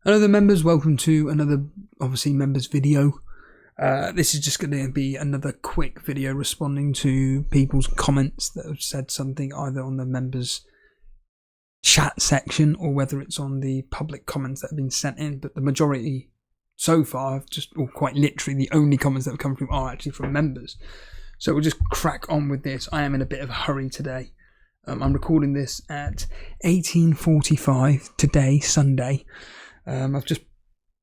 Hello there members, welcome to another obviously members video. This is just going to be another quick video responding to people's comments that have said something either on the members chat section or whether it's on the public comments that have been sent in, but the majority so far have just, or quite literally the only comments that have come through are actually from members. So we'll just crack on with this. I am in a bit of a hurry today. I'm recording this at 18:45 today, Sunday. I've just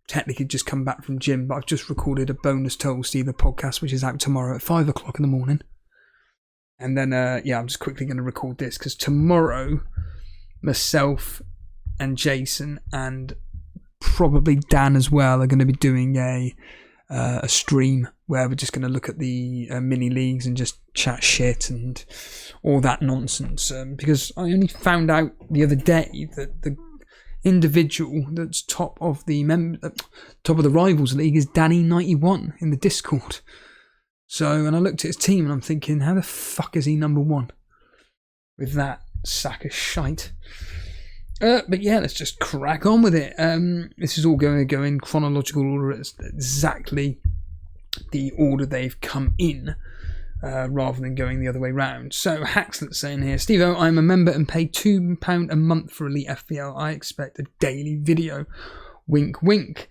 technically just come back from gym, but I've just recorded a bonus Total Stealer podcast, which is out tomorrow at 5 o'clock in the morning. And then, I'm just quickly going to record this because tomorrow, myself and Jason and probably Dan as well are going to be doing a stream where we're just going to look at the mini leagues and just chat shit and all that nonsense. Because I only found out the other day that the individual that's top of the Rivals League is Danny91 in the Discord. So, and I looked at his team and I'm thinking, how the fuck is he number one with that sack of shite? But yeah, let's just crack on with it. This is all going to go in chronological order. It's exactly the order they've come in, rather than going the other way round. So Haxlet's saying here, Steve-O, I'm a member and pay £2 a month for Elite FPL. I expect a daily video. Wink, wink.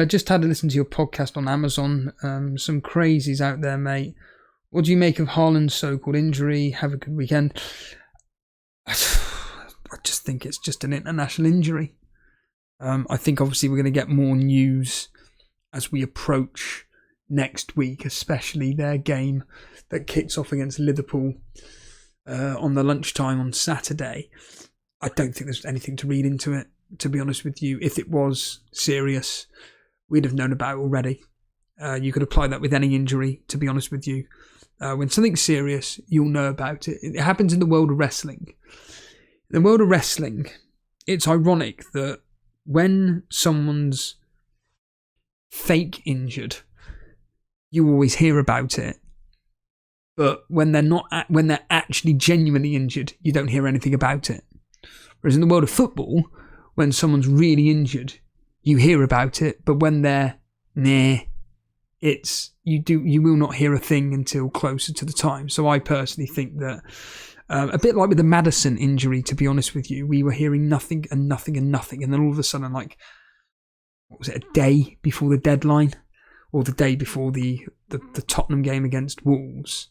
Just had to listen to your podcast on Amazon. Some crazies out there, mate. What do you make of Haaland's so-called injury? Have a good weekend. I just think it's just an international injury. I think obviously we're going to get more news as we approach next week, especially their game that kicks off against Liverpool on the lunchtime on Saturday. I don't think there's anything to read into it, to be honest with you. If it was serious, we'd have known about it already. You could apply that with any injury, to be honest with you. When something's serious, you'll know about it. It happens in the world of wrestling. In the world of wrestling, it's ironic that when someone's fake injured, you always hear about it, but when they're actually genuinely injured, you don't hear anything about it. Whereas in the world of football, when someone's really injured, you hear about it, but when they're you will not hear a thing until closer to the time. So I personally think that a bit like with the Maddison injury, to be honest with you, we were hearing nothing and nothing and nothing, and then all of a sudden, like, what was it, a day before the deadline? Or the day before the Tottenham game against Wolves,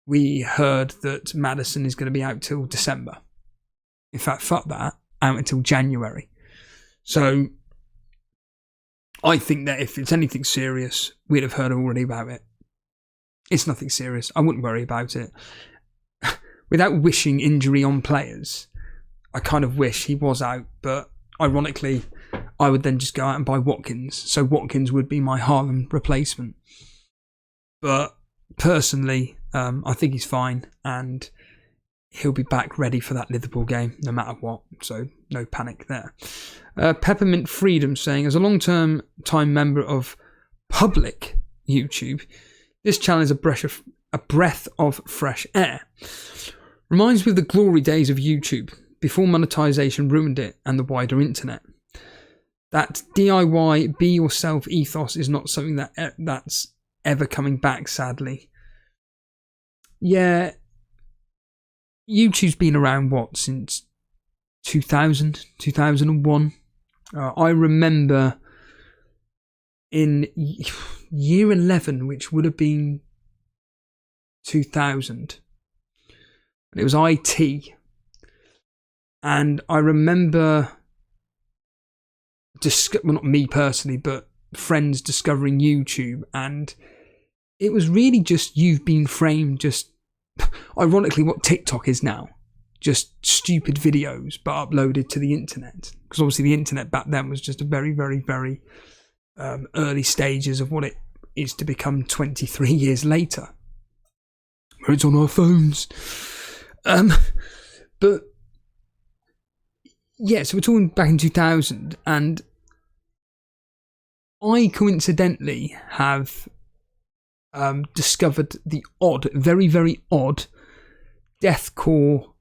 we heard that Maddison is going to be out till December. In fact, fuck that, out until January. So I think that if it's anything serious, we'd have heard already about it. It's nothing serious. I wouldn't worry about it. Without wishing injury on players, I kind of wish he was out, but ironically, I would then just go out and buy Watkins. So Watkins would be my Haaland replacement. But personally, I think he's fine and he'll be back ready for that Liverpool game no matter what. So no panic there. Peppermint Freedom saying, as a long-term time member of public YouTube, this channel is a breath of fresh air. Reminds me of the glory days of YouTube, before monetization ruined it and the wider internet. That DIY, be yourself ethos is not something that's ever coming back, sadly. Yeah, YouTube's been around, since 2000, 2001? I remember in year 11, which would have been 2000, it was IT, and I remember well, not me personally, but friends discovering YouTube, and it was really just you've been framed, just ironically what TikTok is now, just stupid videos but uploaded to the internet, because obviously the internet back then was just a very, very, very early stages of what it is to become 23 years later, where it's on our phones. But yeah, so we're talking back in 2000, and I coincidentally have discovered the odd, very, very odd deathcore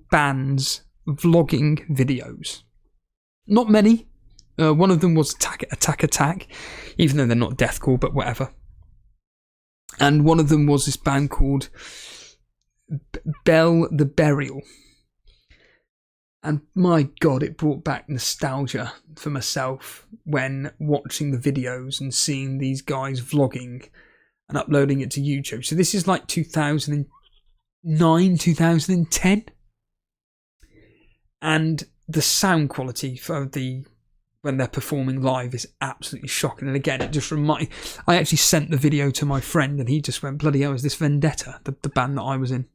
bands vlogging videos. Not many. One of them was Attack, even though they're not deathcore, but whatever. And one of them was this band called Bell the Burial. And my God, it brought back nostalgia for myself when watching the videos and seeing these guys vlogging and uploading it to YouTube. So this is like 2009, 2010. And the sound quality for when they're performing live is absolutely shocking. And again, it just I actually sent the video to my friend and he just went, bloody hell, is this Vendetta, the band that I was in?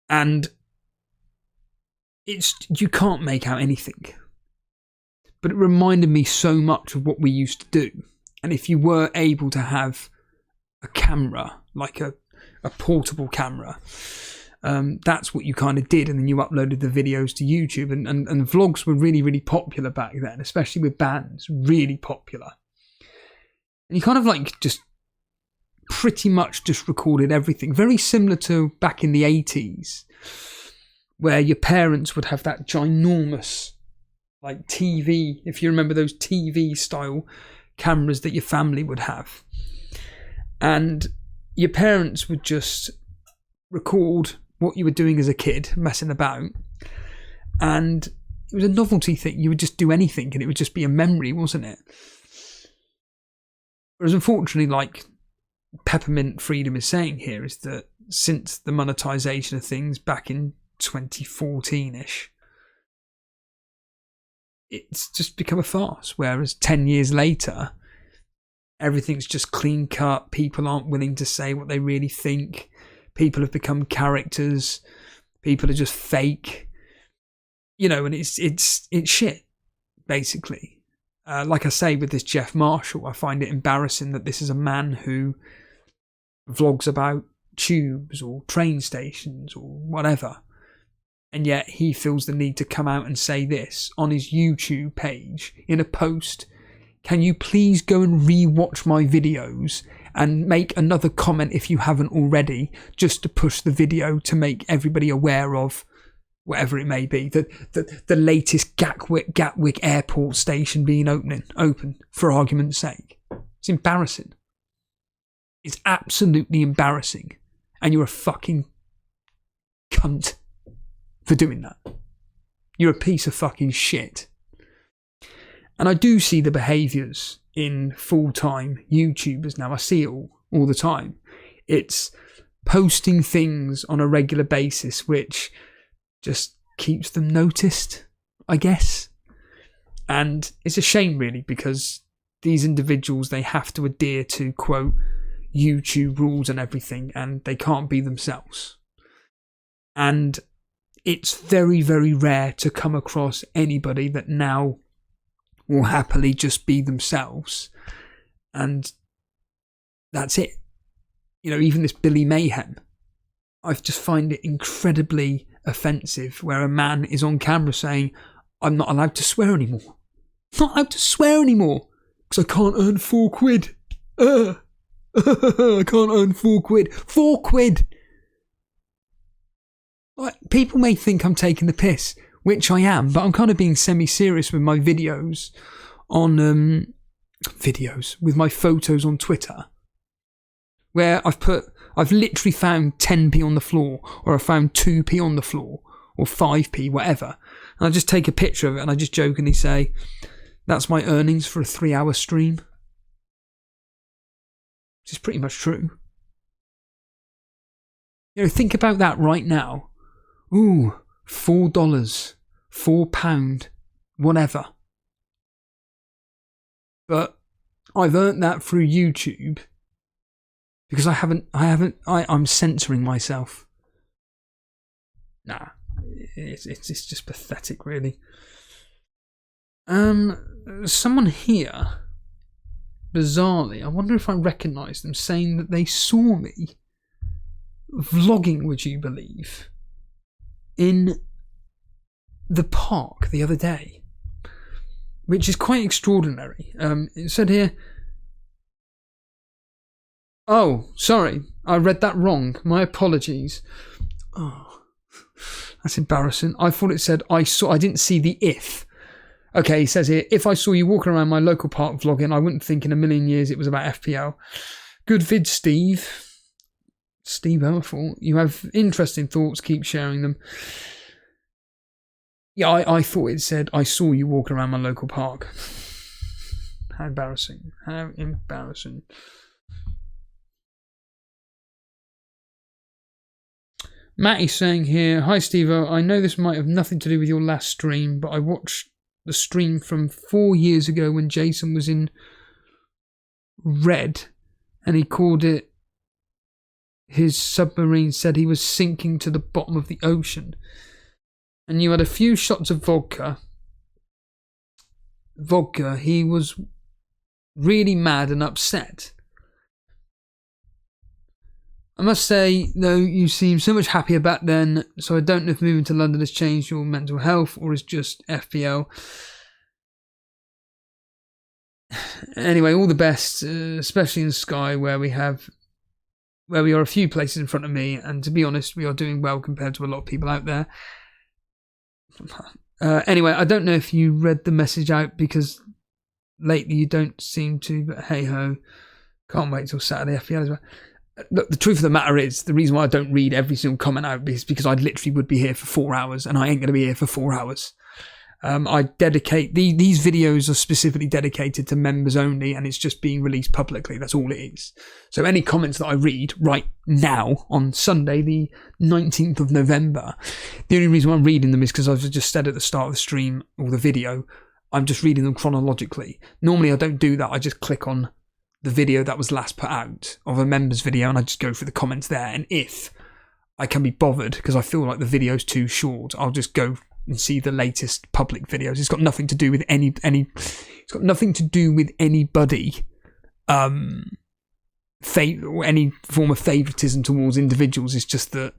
And you can't make out anything. But it reminded me so much of what we used to do. And if you were able to have a camera, like a portable camera, that's what you kind of did. And then you uploaded the videos to YouTube. And vlogs were really, really popular back then, especially with bands, really popular. And you kind of like just pretty much just recorded everything. Very similar to back in the 80s, where your parents would have that ginormous like TV, if you remember those TV style cameras that your family would have. And your parents would just record what you were doing as a kid, messing about. And it was a novelty thing. You would just do anything and it would just be a memory, wasn't it? Whereas unfortunately, like Peppermint Freedom is saying here, is that since the monetization of things back in 2014-ish, it's just become a farce. Whereas 10 years later, everything's just clean cut. People aren't willing to say what they really think. People have become characters. People are just fake, and it's shit, basically. Like I say, with this Jeff Marshall, I find it embarrassing that this is a man who vlogs about tubes or train stations or whatever. And yet he feels the need to come out and say this on his YouTube page in a post. Can you please go and re-watch my videos and make another comment if you haven't already, just to push the video to make everybody aware of whatever it may be, the latest Gatwick Airport station being open for argument's sake. It's embarrassing. It's absolutely embarrassing. And you're a fucking cunt for doing that. You're a piece of fucking shit. And I do see the behaviours in full-time YouTubers now. I see it all the time. It's posting things on a regular basis which just keeps them noticed, I guess. And it's a shame, really, because these individuals, they have to adhere to, quote, YouTube rules and everything, and they can't be themselves. And it's very, very rare to come across anybody that now will happily just be themselves. And that's it. Even this Billy Mayhem, I just find it incredibly offensive where a man is on camera saying, I'm not allowed to swear anymore. Not allowed to swear anymore because I can't earn £4. I can't earn £4. £4! Like, people may think I'm taking the piss, which I am, but I'm kind of being semi-serious with my videos on with my photos on Twitter, where I've literally found 10p on the floor, or I found 2p on the floor, or 5p, whatever, and I just take a picture of it and I just jokingly say, that's my earnings for a 3-hour stream. Which is pretty much true. Think about that right now. Ooh, $4, £4, whatever. But I've earned that through YouTube because I'm censoring myself. Nah, it's just pathetic, really. Someone here, bizarrely, I wonder if I recognise them, saying that they saw me vlogging, would you believe, in the park the other day, which is quite extraordinary. It said here, oh, sorry, I read that wrong. My apologies. Oh, That's embarrassing. I thought it said I didn't see the if. Okay, he says here, if I saw you walking around my local park vlogging, I wouldn't think in a million years it was about FPL. Good vid, Steve. Steve Elful. You have interesting thoughts, keep sharing them. Yeah, I thought it said, I saw you walking around my local park. How embarrassing. How embarrassing. Matty's saying here, hi Steve-O, I know this might have nothing to do with your last stream, but I watched the stream from 4 years ago when Jason was in red and he called it, his submarine said he was sinking to the bottom of the ocean. And you had a few shots of vodka. He was really mad and upset. I must say, though, you seemed so much happier back then, so I don't know if moving to London has changed your mental health or is just FPL. Anyway, all the best, especially in Sky, where we are a few places in front of me, and to be honest, we are doing well compared to a lot of people out there. Anyway, I don't know if you read the message out because lately you don't seem to, but hey ho, can't wait till Saturday FPL as well. Look, the truth of the matter is, the reason why I don't read every single comment out is because I literally would be here for 4 hours, and I ain't going to be here for 4 hours. I dedicate these videos are specifically dedicated to members only, and it's just being released publicly. That's all it is. So any comments that I read right now on Sunday, the 19th of November, the only reason why I'm reading them is because I've just said at the start of the stream or the video, I'm just reading them chronologically. Normally I don't do that. I just click on the video that was last put out of a members video and I just go through the comments there. And if I can be bothered because I feel like the video's too short, I'll just go and see the latest public videos. It's got nothing to do with it's got nothing to do with anybody or any form of favoritism towards individuals. It's just that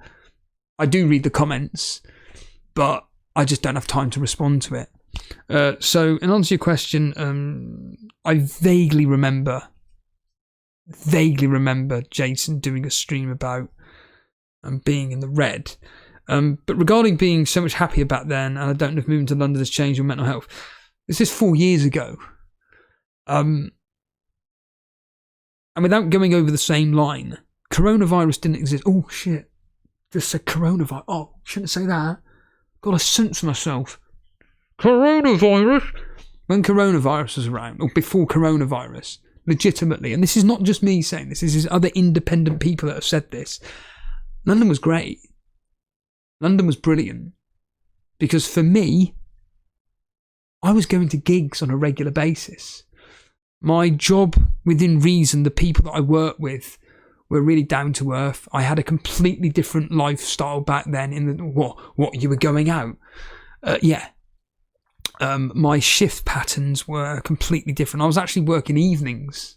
I do read the comments, but I just don't have time to respond to it. So in answer to your question, I vaguely remember Jason doing a stream about being in the red. But regarding being so much happier back then, and I don't know if moving to London has changed your mental health, this is 4 years ago. And without going over the same line, coronavirus didn't exist. Oh, shit. Just said coronavirus. Oh, shouldn't say that. Got to censor myself. Coronavirus. When coronavirus was around, or before coronavirus, legitimately, and this is not just me saying this is other independent people that have said this, London was great. London was brilliant. Because for me, I was going to gigs on a regular basis. My job, within reason, the people that I worked with were really down to earth. I had a completely different lifestyle back then. What you were going out? My shift patterns were completely different. I was actually working evenings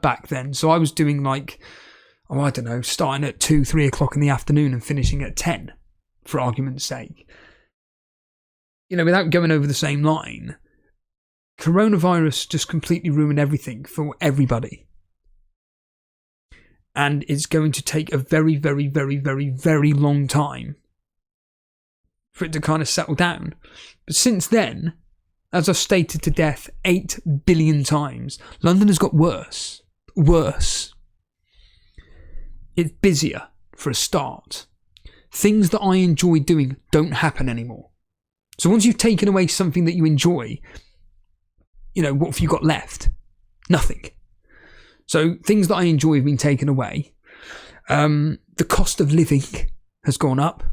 back then. So I was doing starting at 2-3 o'clock in the afternoon and finishing at 10, for argument's sake. Without going over the same line, coronavirus just completely ruined everything for everybody. And it's going to take a very, very, very, very, very long time for it to kind of settle down. But since then, as I've stated to death 8 billion times, London has got worse. Worse. It's busier, for a start. Things that I enjoy doing don't happen anymore. So once you've taken away something that you enjoy, what have you got left? Nothing. So things that I enjoy have been taken away. The cost of living has gone up.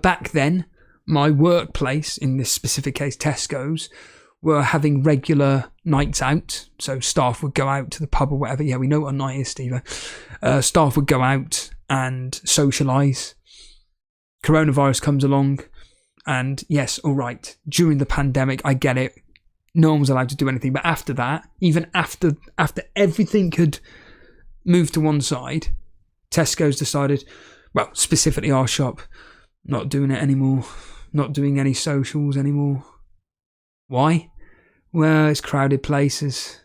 Back then, my workplace, in this specific case Tesco's, were having regular nights out. So staff would go out to the pub or whatever. Yeah, we know what a night is, Steve. Staff would go out and socialise. Coronavirus comes along, and yes, all right, during the pandemic, I get it. No one was allowed to do anything. But after that, even after everything had moved to one side, Tesco's decided, well, specifically our shop, not doing it anymore. Not doing any socials anymore. Why? Well, it's crowded places.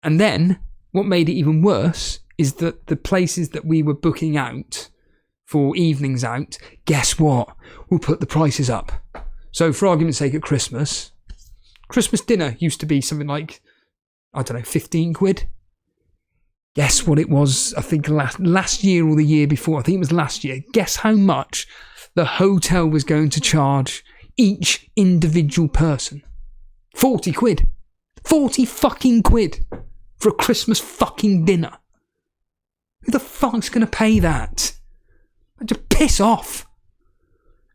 And then, what made it even worse is that the places that we were booking out for evenings out, guess what? We'll put the prices up. So for argument's sake, at Christmas dinner used to be something like, I don't know, 15 quid. Guess what it was, I think last year or the year before, I think it was last year. Guess how much the hotel was going to charge each individual person? 40 quid. 40 fucking quid for a Christmas fucking dinner. Who the fuck's going to pay that? Just piss off.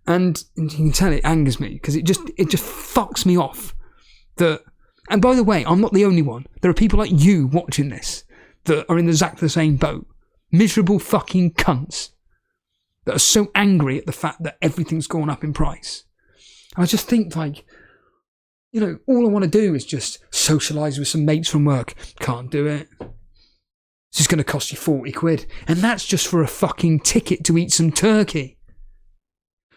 And you can tell it angers me because it just fucks me off. And by the way, I'm not the only one. There are people like you watching this that are in exactly the same boat. Miserable fucking cunts that are so angry at the fact that everything's gone up in price. And I just think, like, you know, all I want to do is just socialise with some mates from work. Can't do it. It's just going to cost you 40 quid. And that's just for a fucking ticket to eat some turkey.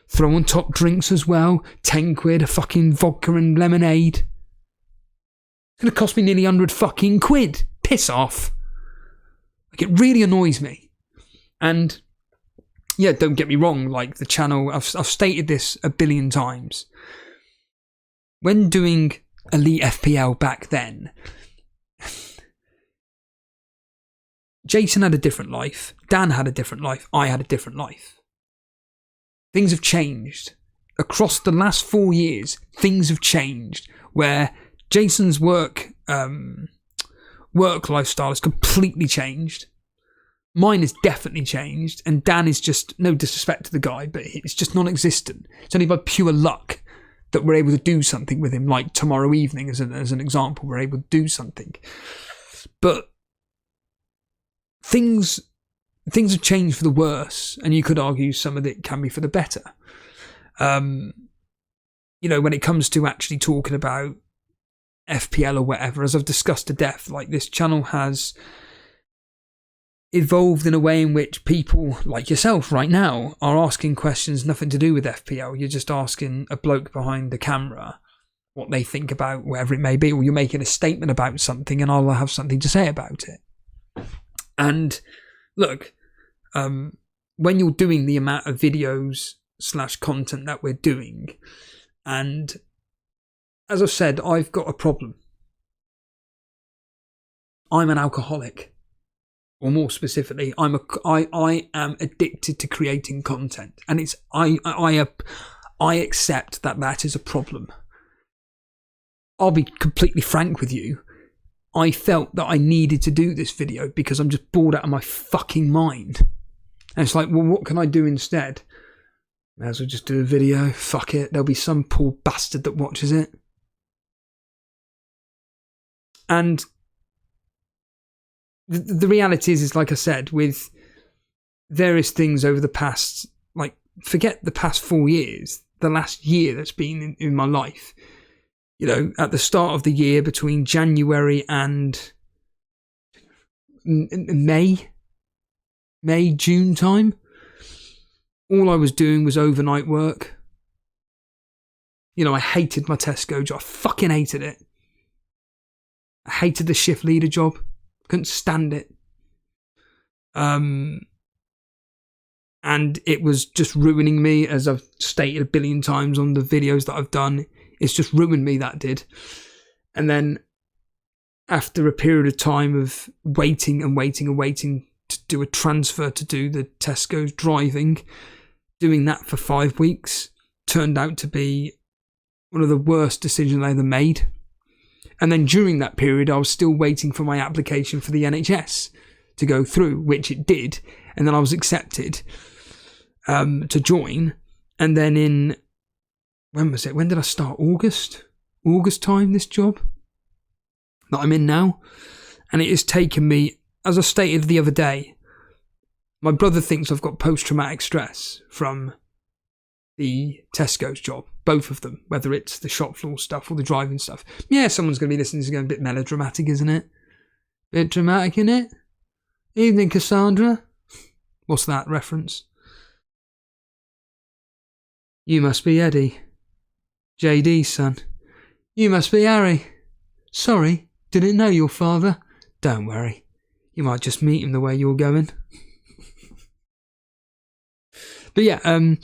Throw on top drinks as well. 10 quid, a fucking vodka and lemonade. It's going to cost me nearly 100 fucking quid. Piss off. Like, it really annoys me. And, yeah, don't get me wrong. Like, the channel, I've stated this a billion times. When doing Elite FPL back then, Jason had a different life. Dan had a different life. I had a different life. Things have changed. Across the last 4 years, things have changed where Jason's work lifestyle has completely changed. Mine has definitely changed. And Dan is just, no disrespect to the guy, but it's just non-existent. It's only by pure luck that we're able to do something with him, like tomorrow evening as an example, we're able to do something. But things have changed for the worse, and you could argue some of it can be for the better. You know, when it comes to actually talking about FPL or whatever, as I've discussed to death, like, this channel has evolved in a way in which people like yourself right now are asking questions nothing to do with FPL. You're just asking a bloke behind the camera what they think about whatever it may be, or you're making a statement about something and I'll have something to say about it. And look, when you're doing the amount of videos / content that we're doing, and as I've said, I've got a problem. I'm an alcoholic. Or more specifically, I am addicted to creating content, and it's I accept that is a problem. I'll be completely frank with you. I felt that I needed to do this video because I'm just bored out of my fucking mind. And it's like, well, what can I do instead? May as well just do a video. Fuck it. There'll be some poor bastard that watches it. And the reality is like I said, with various things over the past, like, forget the past 4 years, the last year that's been in my life. You know, at the start of the year, between January and May, June time, all I was doing was overnight work. You know, I hated my Tesco job. I fucking hated it. I hated the shift leader job. Couldn't stand it. And it was just ruining me, as I've stated a billion times on the videos that I've done. It's just ruined me, that did. And then after a period of time of waiting to do a transfer to do the Tesco's driving, doing that for 5 weeks turned out to be one of the worst decisions I ever made. And then during that period, I was still waiting for my application for the NHS to go through, which it did. And then I was accepted to join. And then when was it? When did I start? August time, this job that I'm in now. And it has taken me, as I stated the other day, my brother thinks I've got post-traumatic stress from the Tesco's job, both of them, whether it's the shop floor stuff or the driving stuff. Yeah, someone's going to be listening to this going, a bit melodramatic, isn't it? Bit dramatic, isn't it? Evening, Cassandra. What's that reference? You must be Eddie. JD's son. You must be Harry. Sorry, didn't know your father. Don't worry, you might just meet him the way you're going. But yeah, I'm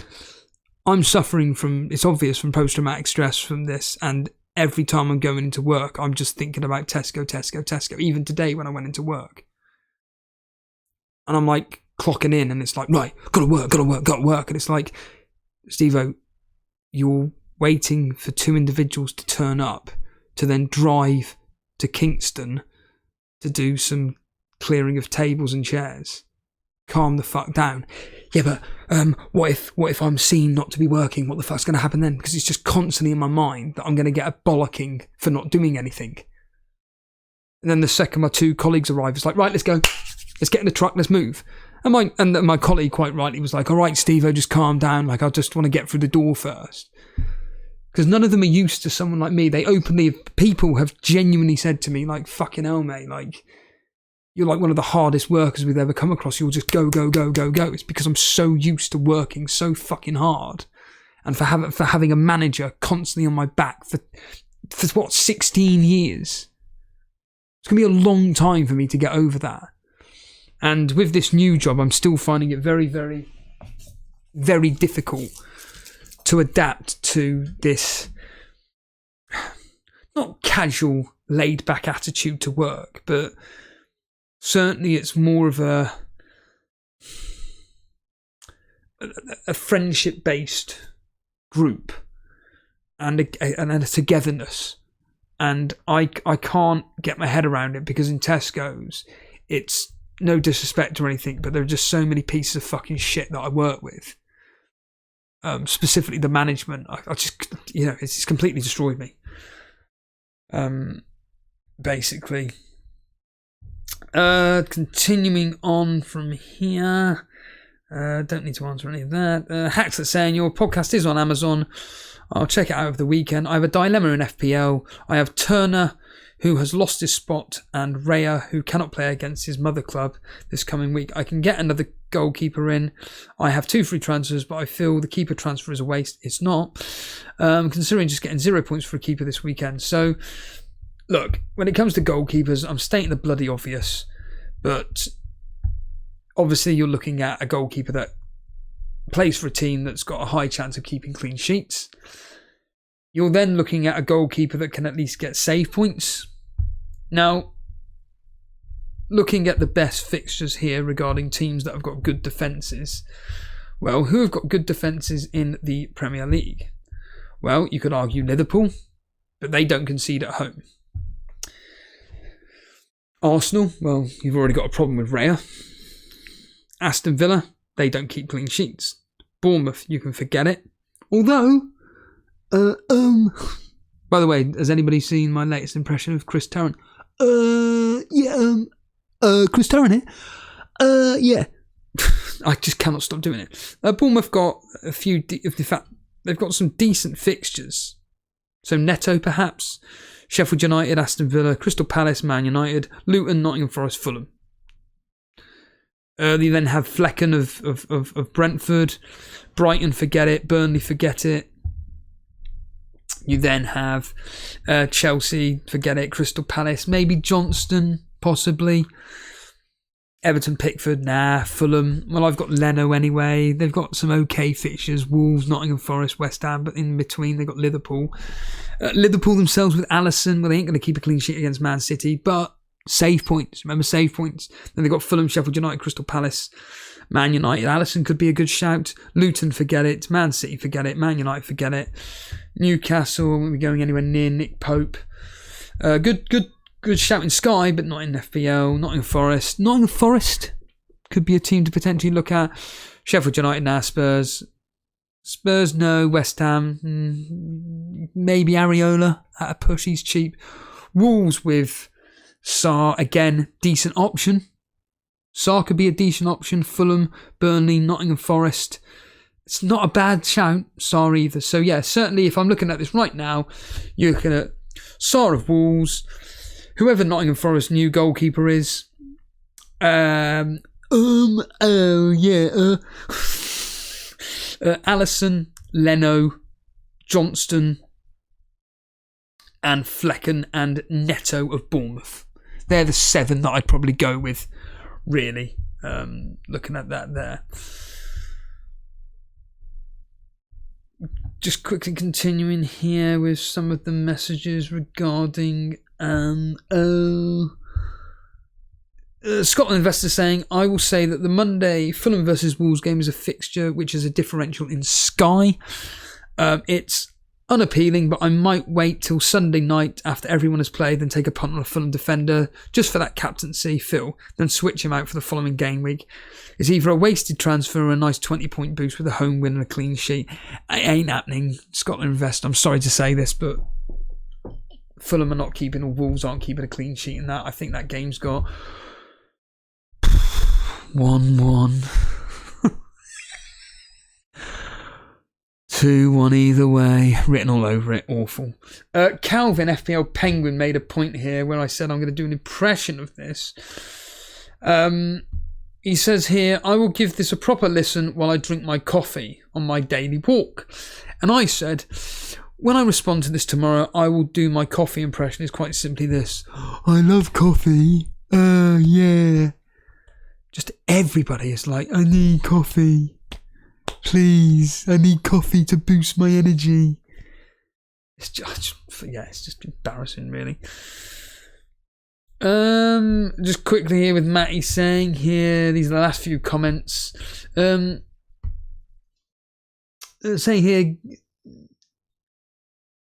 suffering from, it's obvious, from post-traumatic stress from this, and every time I'm going into work, I'm just thinking about Tesco. Even today when I went into work. And I'm like clocking in, and it's like, right, gotta work. And it's like, Steve-O, you're waiting for 2 individuals to turn up to then drive to Kingston to do some clearing of tables and chairs. Calm the fuck down. Yeah, but what if I'm seen not to be working? What the fuck's going to happen then? Because it's just constantly in my mind that I'm going to get a bollocking for not doing anything. And then the second my 2 colleagues arrive, it's like, right, let's go. Let's get in the truck, let's move. And my colleague quite rightly was like, all right, Steve-O, just calm down. Like, I just want to get through the door first. Because none of them are used to someone like me. People have genuinely said to me, like, fucking hell, mate, like, you're like one of the hardest workers we've ever come across. You'll just go. It's because I'm so used to working so fucking hard. And for having a manager constantly on my back for 16 years. It's going to be a long time for me to get over that. And with this new job, I'm still finding it very, very, very difficult to adapt to this not casual, laid-back attitude to work, but certainly it's more of a friendship-based group and a togetherness. And I can't get my head around it, because in Tesco's, it's no disrespect or anything, but there are just so many pieces of fucking shit that I work with. Specifically the management. I just, it's completely destroyed me. Basically. Continuing on from here. Don't need to answer any of that. Haxlet saying, your podcast is on Amazon. I'll check it out over the weekend. I have a dilemma in FPL. I have Turner, who has lost his spot, and Raya, who cannot play against his mother club this coming week. I can get another goalkeeper in. I have 2 free transfers, but I feel the keeper transfer is a waste. It's not. Considering just getting 0 points for a keeper this weekend. So, look, when it comes to goalkeepers, I'm stating the bloody obvious, but obviously you're looking at a goalkeeper that plays for a team that's got a high chance of keeping clean sheets. You're then looking at a goalkeeper that can at least get save points. Now, looking at the best fixtures here regarding teams that have got good defences, well, who have got good defences in the Premier League? Well, you could argue Liverpool, but they don't concede at home. Arsenal, well, you've already got a problem with Raya. Aston Villa, they don't keep clean sheets. Bournemouth, you can forget it. Although, by the way, has anybody seen my latest impression of Chris Tarrant? Chris Tarrant here? Yeah. I just cannot stop doing it. Bournemouth got a few, in fact, they've got some decent fixtures. So Neto, perhaps. Sheffield United, Aston Villa, Crystal Palace, Man United, Luton, Nottingham Forest, Fulham. You then have Flecken of Brentford. Brighton, forget it. Burnley, forget it. You then have Chelsea, forget it. Crystal Palace, maybe Johnston, possibly. Everton, Pickford, nah. Fulham, well, I've got Leno anyway. They've got some okay fixtures. Wolves, Nottingham Forest, West Ham, but in between they've got Liverpool. Liverpool themselves with Alisson, well, they ain't going to keep a clean sheet against Man City, but save points. Remember, save points. Then they've got Fulham, Sheffield United, Crystal Palace, Man United. Alisson could be a good shout. Luton, forget it. Man City, forget it. Man United, forget it. Newcastle, won't be going anywhere near Nick Pope. Good shout in Sky, but not in FPL. Nottingham Forest could be a team to potentially look at. Sheffield United, now Spurs. Spurs, no. West Ham, maybe Areola at a push. He's cheap. Wolves with Sarr, again, decent option. Sarr could be a decent option. Fulham, Burnley, Nottingham Forest. It's not a bad shout, Sarr either. So yeah, certainly if I'm looking at this right now, you're looking at Sarr of Wolves, whoever Nottingham Forest's new goalkeeper is. Alisson, Leno, Johnston, and Flecken and Neto of Bournemouth. They're the 7 that I'd probably go with, really, looking at that there. Just quickly continuing here with some of the messages regarding Scotland Investor saying, I will say that the Monday Fulham versus Wolves game is a fixture which is a differential in Sky. It's unappealing, but I might wait till Sunday night after everyone has played, then take a punt on a Fulham defender just for that captaincy feel, then switch him out for the following game week. It's either a wasted transfer or a nice 20-point boost with a home win and a clean sheet. It ain't happening, Scotland Invest. I'm sorry to say this, but Fulham are not keeping, or Wolves aren't keeping a clean sheet in that. I think that game's got 1-1. 2-1 either way, written all over it, awful. Calvin, FPL Penguin, made a point here where I said I'm going to do an impression of this. He says here, I will give this a proper listen while I drink my coffee on my daily walk. And I said, when I respond to this tomorrow, I will do my coffee impression. It's quite simply this. I love coffee. Yeah. Just everybody is like, I need coffee. Please, I need coffee to boost my energy. It's just embarrassing, really. Just quickly here with Matty saying here, these are the last few comments. Saying here,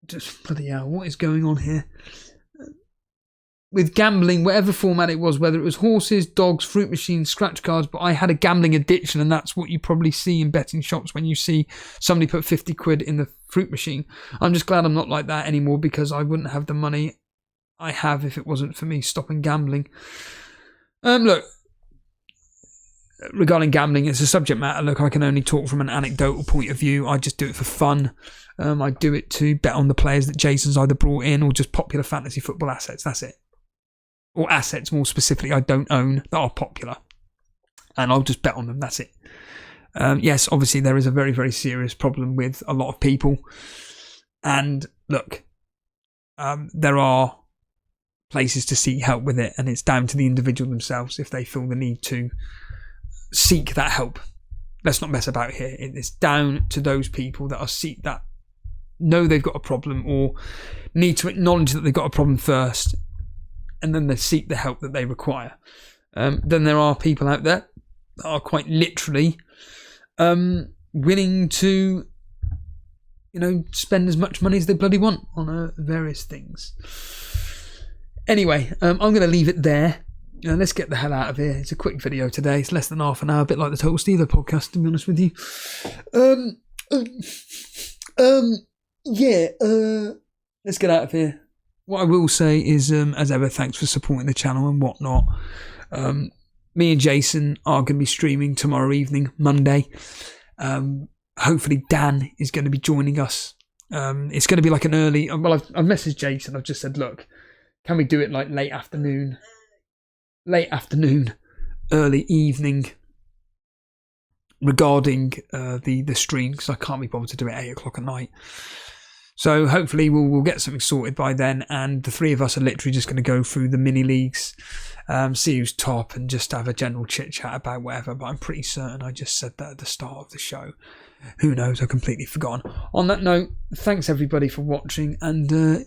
just bloody hell, what is going on here? With gambling, whatever format it was, whether it was horses, dogs, fruit machines, scratch cards, but I had a gambling addiction, and that's what you probably see in betting shops when you see somebody put 50 quid in the fruit machine. I'm just glad I'm not like that anymore, because I wouldn't have the money I have if it wasn't for me stopping gambling. Look, regarding gambling, it's a subject matter. Look, I can only talk from an anecdotal point of view. I just do it for fun. I do it to bet on the players that Jason's either brought in or just popular fantasy football assets. That's it. Or assets, more specifically, I don't own that are popular. And I'll just bet on them. That's it. Yes, obviously, there is a very, very serious problem with a lot of people. And look, there are places to seek help with it. And it's down to the individual themselves if they feel the need to seek that help. Let's not mess about here. It's down to those people that know they've got a problem or need to acknowledge that they've got a problem first, and then they seek the help that they require. Then there are people out there that are quite literally willing to, spend as much money as they bloody want on various things. Anyway, I'm going to leave it there. Let's get the hell out of here. It's a quick video today. It's less than half an hour, a bit like the Total Steeler podcast, to be honest with you. Let's get out of here. What I will say is, as ever, thanks for supporting the channel and whatnot. Me and Jason are going to be streaming tomorrow evening, Monday. Hopefully Dan is going to be joining us. It's going to be like an early... Well, I've messaged Jason. I've just said, look, can we do it like late afternoon, early evening regarding the stream, because I can't be bothered to do it at 8 o'clock at night. So hopefully we'll get something sorted by then, and the three of us are literally just going to go through the mini leagues, see who's top, and just have a general chit chat about whatever. But I'm pretty certain I just said that at the start of the show. Who knows? I've completely forgotten. On that note, thanks everybody for watching, and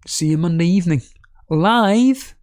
see you Monday evening live.